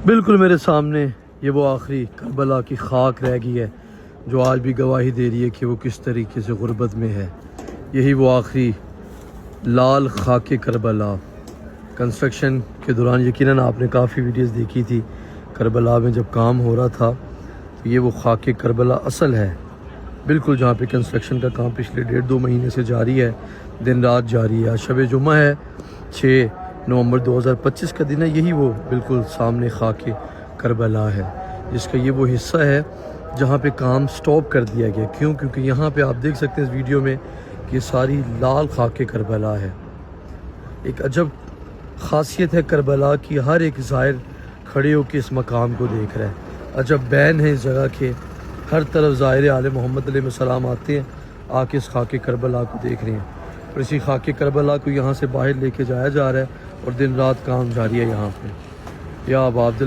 بالکل میرے سامنے یہ وہ آخری کربلا کی خاک رہ گئی ہے جو آج بھی گواہی دے رہی ہے کہ وہ کس طریقے سے غربت میں ہے۔ یہی وہ آخری لال خاک کربلا۔ کنسٹرکشن کے دوران یقیناً آپ نے کافی ویڈیوز دیکھی تھی کربلا میں جب کام ہو رہا تھا، تو یہ وہ خاک کربلا اصل ہے، بالکل جہاں پہ کنسٹرکشن کا کام پچھلے 1.5-2 مہینے سے جاری ہے، دن رات جاری ہے۔ شب جمعہ ہے 6 نومبر 2025 کا دن ہے۔ یہی وہ بالکل سامنے خاک کربلا ہے جس کا یہ وہ حصہ ہے جہاں پہ کام سٹاپ کر دیا گیا۔ کیوں؟ کیونکہ یہاں پہ آپ دیکھ سکتے ہیں اس ویڈیو میں کہ یہ ساری لال خاک کربلا ہے۔ ایک عجب خاصیت ہے کربلا کی، ہر ایک زائر کھڑے ہو کے اس مقام کو دیکھ رہا ہے۔ عجب بین ہے اس جگہ کے، ہر طرف زائر آل محمد علیہ السلام آتے ہیں، آ کے اس خاک کربلا کو دیکھ رہے ہیں، اور اسی خاک کربلا کو یہاں سے باہر لے کے جایا جا رہا ہے اور دن رات کام جاری ہے یہاں پہ۔ یا عبد